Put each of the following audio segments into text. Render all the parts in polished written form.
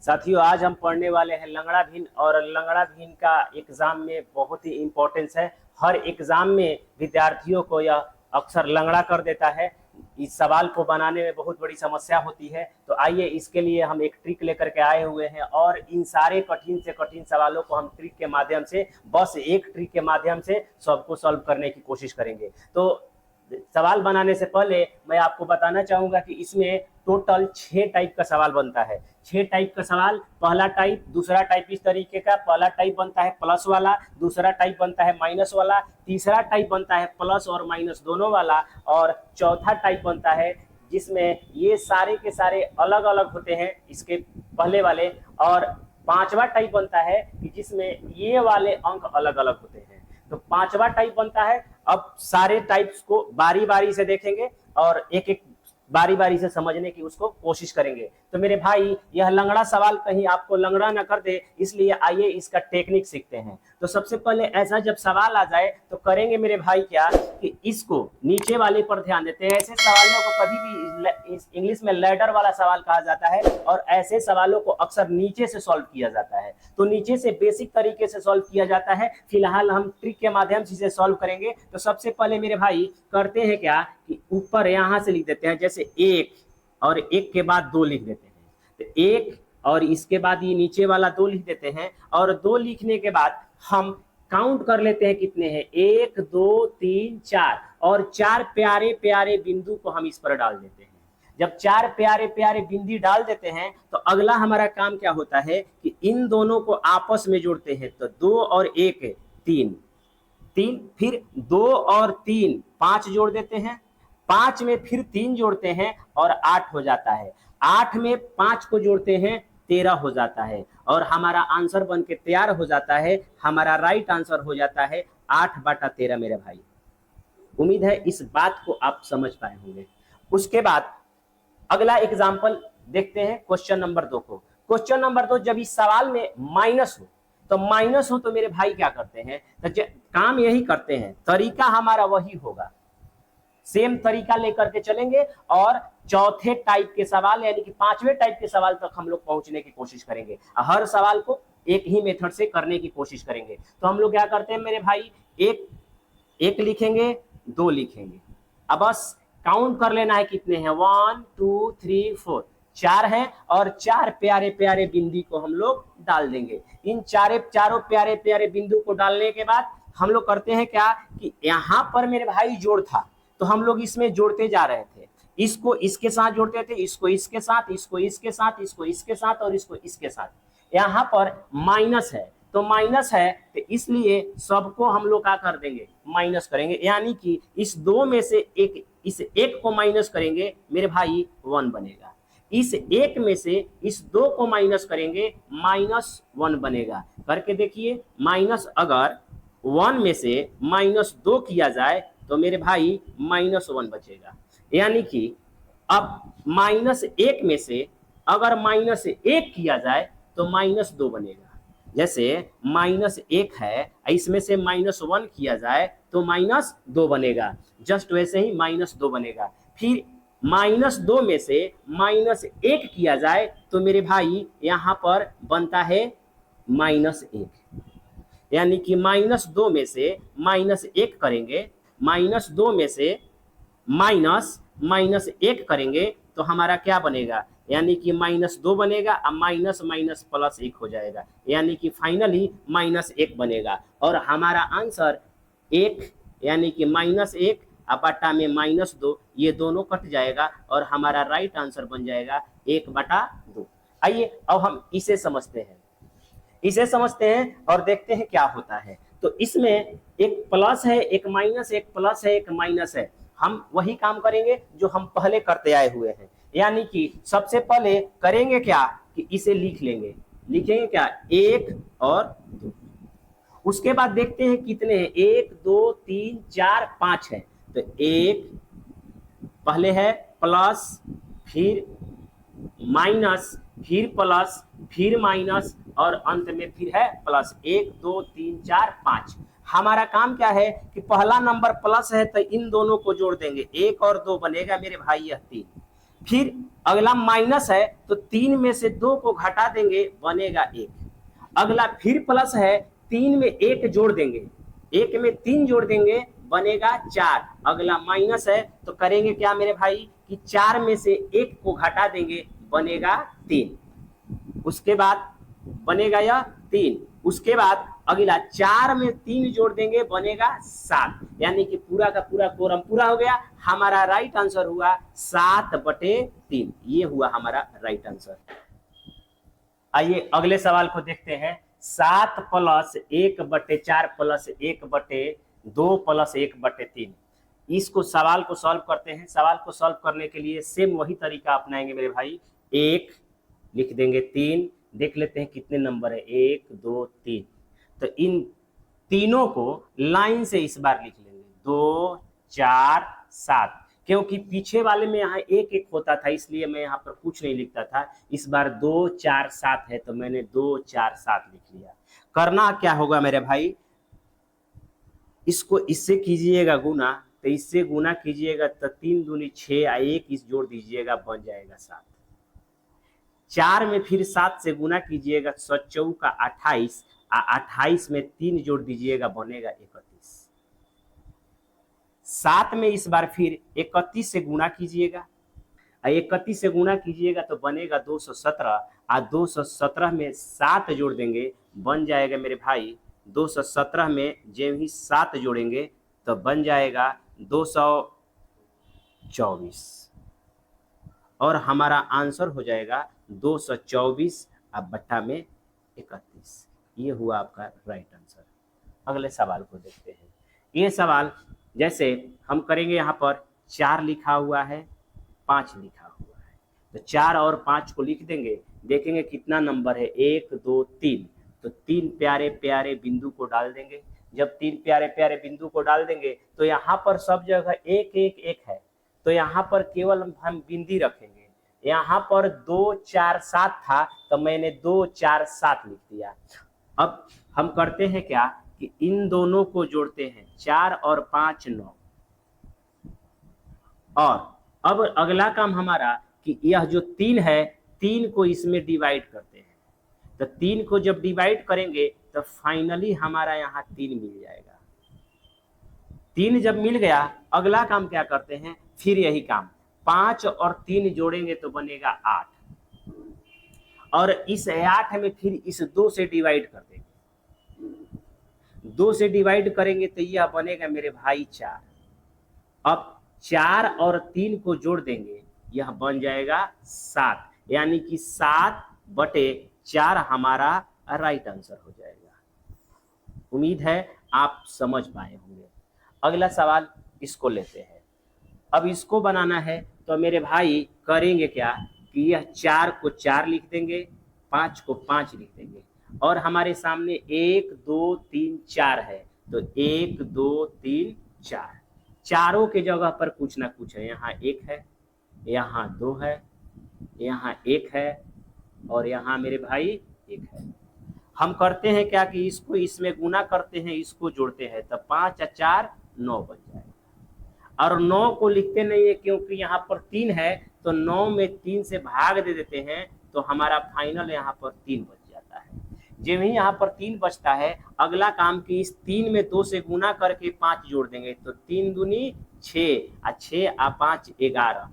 साथियों, आज हम पढ़ने वाले हैं लंगड़ा भिन्न। और लंगड़ा भिन्न का एग्जाम में बहुत ही इम्पोर्टेंस है। हर एग्जाम में विद्यार्थियों को यह अक्सर लंगड़ा कर देता है। इस सवाल को बनाने में बहुत बड़ी समस्या होती है। तो आइए, इसके लिए हम एक ट्रिक लेकर के आए हुए हैं और इन सारे कठिन से कठिन सवालों को हम ट्रिक के माध्यम से, बस एक ट्रिक के माध्यम से सबको सॉल्व करने की कोशिश करेंगे। तो सवाल बनाने से पहले मैं आपको बताना चाहूंगा कि इसमें टोटल 6 टाइप का सवाल बनता है। 6 टाइप का सवाल। पहला टाइप, दूसरा टाइप इस तरीके का। पहला टाइप बनता है प्लस वाला, दूसरा टाइप बनता है माइनस वाला, तीसरा टाइप बनता है प्लस और माइनस दोनों वाला, और चौथा टाइप बनता है जिसमें ये सारे के सारे अलग अलग होते हैं इसके पहले वाले, और पांचवा टाइप बनता है कि जिसमें ये वाले अंक अलग अलग होते हैं। तो पांचवा टाइप बनता है। अब सारे टाइप्स को बारी बारी से देखेंगे और एक एक बारी बारी से समझने की उसको कोशिश करेंगे। तो मेरे भाई, यह लंगड़ा सवाल कहीं आपको लंगड़ा न कर दे, इसलिए आइए इसका टेक्निक सीखते हैं। तो सबसे पहले ऐसा जब सवाल आ जाए तो करेंगे मेरे भाई क्या कि इसको नीचे वाले पर ध्यान देते हैं। ऐसे सवालों को कभी भी इंग्लिश में लैडर वाला सवाल कहा जाता है और ऐसे सवालों को अक्सर नीचे से सॉल्व किया जाता है। तो नीचे से बेसिक तरीके से सॉल्व किया जाता है। फिलहाल हम ट्रिक के माध्यम से इसे सॉल्व करेंगे। तो सबसे पहले मेरे भाई करते हैं क्या कि ऊपर यहां से लिख देते हैं, जैसे 1 और 1 के बाद 2 लिख देते हैं। तो 1 और इसके बाद ये नीचे वाला 2 लिख देते हैं, और 2 लिखने के बाद हम काउंट कर लेते हैं कितने हैं, 1 2 3 4, और 4 प्यारे प्यारे बिंदु को हम इस पर डाल देते हैं। जब 4 प्यारे प्यारे बिंदु डाल देते हैं तो अगला हमारा काम क्या होता है कि इन दोनों को आपस में जोड़ते हैं। तो 2 और 1 3, फिर 2 और 3 5 जोड़ देते हैं, 5 में फिर 3 जोड़ते हैं और 8 हो जाता है। 8 में 5 को जोड़ते हैं, 13 हो जाता है, और हमारा आंसर बन के तैयार हो जाता है। हमारा राइट आंसर हो जाता है 8/13 मेरे भाई। उम्मीद है इस बात को आप समझ पाए होंगे। उसके बाद अगला एग्जाम्पल देखते हैं, क्वेश्चन नंबर 2 को। क्वेश्चन नंबर 2, जब इस सवाल में माइनस हो तो मेरे भाई क्या करते हैं, तो काम यही करते हैं, तरीका हमारा वही होगा, सेम तरीका लेकर के चलेंगे और चौथे टाइप के सवाल यानी कि 5वें टाइप के सवाल तक हम लोग पहुंचने की कोशिश करेंगे। हर सवाल को एक ही मेथड से करने की कोशिश करेंगे। तो हम लोग क्या करते हैं मेरे भाई, एक लिखेंगे, 2 लिखेंगे। अब बस काउंट कर लेना है कितने हैं, 1 2 3 4, 4 है, और 4 प्यारे प्यारे बिंदु को हम लोग डाल देंगे। इन चारों प्यारे प्यारे बिंदु को डालने के बाद हम लोग करते हैं क्या कि यहाँ पर मेरे भाई जोड़ था, तो हम लोग इसमें जोड़ते जा रहे थे। इसको इसके साथ जोड़ते थे, इसको इसके साथ, इसको इसके साथ, इसको इसके साथ, और इसको इसके साथ। यहाँ पर माइनस है, तो माइनस है तो इसलिए सबको हम लोग क्या कर देंगे, माइनस करेंगे। यानी कि इस 2 में से इस 1 को माइनस करेंगे मेरे भाई, 1 बनेगा। इस 1 में से इस 2 को माइनस करेंगे, -1 बनेगा। करके देखिए, माइनस अगर 1 में से -2 किया जाए तो मेरे भाई -1 बचेगा। यानी कि अब -1 में से अगर -1 किया जाए तो -2 बनेगा। जैसे -1 है, इसमें से -1 किया जाए तो -2 बनेगा। जस्ट वैसे ही -2 बनेगा। फिर -2 में से -1 किया जाए तो मेरे भाई यहाँ पर बनता है -1। यानी कि -2 में से -1 करेंगे, -2 में से -1 करेंगे तो हमारा क्या बनेगा, यानी कि -2 बनेगा। अब माइनस माइनस प्लस 1 हो जाएगा, यानी कि फाइनली -1 बनेगा। और हमारा आंसर 1 यानी कि -1 बटा में -2, ये दोनों कट जाएगा और हमारा राइट आंसर बन जाएगा 1/2। आइए अब हम इसे समझते हैं और देखते हैं क्या होता है। तो इसमें एक प्लस है, एक माइनस, एक प्लस है, एक माइनस है। हम वही काम करेंगे जो हम पहले करते आए हुए हैं। यानी कि सबसे पहले करेंगे क्या कि इसे लिखेंगे क्या, 1 और 2। उसके बाद देखते हैं कितने हैं, 1 2 3 4 5 है। तो 1 पहले है प्लस, फिर माइनस, फिर प्लस, फिर माइनस, और अंत में फिर है प्लस। 1 2 3 4 5। हमारा काम क्या है कि पहला नंबर प्लस है तो इन दोनों को जोड़ देंगे, 1 और 2 बनेगा मेरे भाई यह 3। फिर अगला माइनस है तो 3 में से 2 को घटा देंगे, बनेगा 1। अगला फिर प्लस है, 3 में 1 जोड़ देंगे, 1 में 3 जोड़ देंगे, बनेगा 4। अगला माइनस है तो करेंगे क्या मेरे भाई कि 4 में से 1 को घटा देंगे, बनेगा 3। उसके बाद बनेगा यह 3। उसके बाद अगला 4 में 3 जोड़ देंगे, बनेगा 7। यानी कि पूरा का पूरा कोरम पूरा हो गया। हमारा राइट आंसर हुआ 7/3। ये हुआ हमारा राइट आंसर। आइए अगले सवाल को देखते हैं। 7 + 1/4 + 1/2 + 1/3। इसको सवाल को सॉल्व करते हैं। सवाल को सॉल्व करने के लिए सेम वही तरीका अपनाएंगे मेरे भाई। 1 लिख देंगे, 3 देख लेते हैं कितने नंबर है, 1 2 3। तो इन तीनों को लाइन से इस बार लिख लेंगे, 2 4 7। क्योंकि पीछे वाले में यहाँ 1 1 होता था, इसलिए मैं यहाँ पर कुछ नहीं लिखता था। इस बार 2 4 7 है तो मैंने 2 4 7 लिख लिया। करना क्या होगा मेरे भाई, इसको इससे कीजिएगा गुना, तो इससे गुना कीजिएगा तो 3 दूनी 6, 1 इस जोड़ दीजिएगा, बन जाएगा 7। 4 में फिर 7 से गुना कीजिएगा, 7 चौका 28, 28 में 3 जोड़ दीजिएगा, बनेगा 31। 7 में इस बार फिर 31 से गुना कीजिएगा, 31 से गुना कीजिएगा तो बनेगा 217, 217 में 7 जोड़ देंगे, बन जाएगा मेरे भाई 217 में जब ही 7 जोड़ेंगे तो बन जाएगा 224। और हमारा आंसर हो जाएगा 224/31। ये हुआ आपका राइट आंसर। अगले सवाल को देखते हैं। ये सवाल जैसे हम करेंगे, यहाँ पर 4 लिखा हुआ है, 5 लिखा हुआ है, तो 4 और 5 को लिख देंगे, देखेंगे कितना नंबर है, 1 2 3। तो 3 प्यारे प्यारे बिंदु को डाल देंगे। जब 3 प्यारे प्यारे बिंदु को डाल देंगे तो यहाँ पर सब जगह 1 1 1 है, तो यहाँ पर केवल हम बिंदी रखेंगे। यहाँ पर 2 4 7 था तो मैंने 2 4 7 लिख दिया। अब हम करते हैं क्या कि इन दोनों को जोड़ते हैं, 4 और 5 9। और अब अगला काम हमारा कि यह जो 3 है, 3 को इसमें डिवाइड करते हैं। तो 3 को जब डिवाइड करेंगे तो फाइनली हमारा यहाँ 3 मिल जाएगा। 3 जब मिल गया, अगला काम क्या करते हैं, फिर यही काम, 5 और 3 जोड़ेंगे तो बनेगा 8। और इस 8 में फिर इस 2 से डिवाइड कर देंगे, 2 से डिवाइड करेंगे तो यह बनेगा मेरे भाई 4। अब 4 और 3 को जोड़ देंगे, यह बन जाएगा 7। यानी कि 7/4 हमारा राइट आंसर हो जाएगा। उम्मीद है आप समझ पाए होंगे। अगला सवाल इसको लेते हैं। अब इसको बनाना है तो मेरे भाई करेंगे क्या कि यह 4 को 4 लिख देंगे, 5 को 5 लिख देंगे, और हमारे सामने 1 2 3 4 है, तो 1 2 3 4। चारों के जगह पर कुछ ना कुछ है, यहाँ 1 है, यहाँ 2 है, यहाँ 1 है, और यहाँ मेरे भाई 1 है। हम करते हैं क्या कि इसको इसमें गुना करते हैं, इसको जोड़ते हैं, तो 5 और 4 9 बन जाएगा। और 9 को लिखते नहीं है क्योंकि यहाँ पर 3 है, तो 9 में 3 से भाग दे देते हैं, तो हमारा फाइनल यहाँ पर 3 बच जाता है। जब ही यहाँ पर 3 बचता है, अगला काम कि इस 3 में 2 से गुना करके 5 जोड़ देंगे, तो 3 दूनी 6, 6 और 5 11,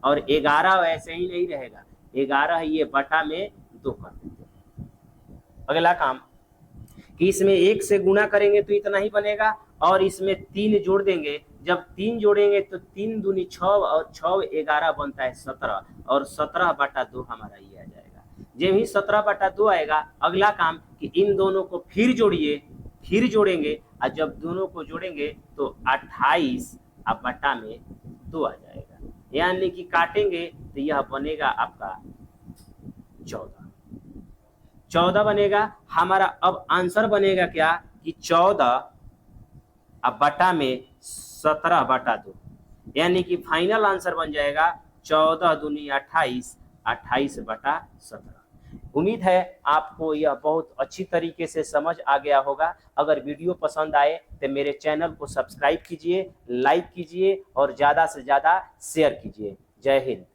और 11 वैसे ही नहीं रहेगा, 11 ये बटा में 2 कर देते हैं। अगला काम कि इसमें 1 से गुना करेंगे तो इतना ही बनेगा, और इसमें 3 जोड़ देंगे। जब 3 जोड़ेंगे तो 3 दूनी 6, और 6 11 बनता है 17, और 17/2 हमारा ये आ जाएगा। जब ही 17/2 आएगा, अगला काम कि इन दोनों को फिर जोड़िए, फिर जोड़ेंगे, और जब दोनों को जोड़ेंगे तो 28/2 आ जाएगा। यानी कि काटेंगे तो यह बनेगा आपका 14 बनेगा हमारा। अब आंसर बनेगा क्या कि 14/17/2, यानी कि फाइनल आंसर बन जाएगा 14 दूनी 28, 28/17। उम्मीद है आपको यह बहुत अच्छी तरीके से समझ आ गया होगा। अगर वीडियो पसंद आए तो मेरे चैनल को सब्सक्राइब कीजिए, लाइक कीजिए और ज़्यादा से ज़्यादा शेयर कीजिए। जय हिंद।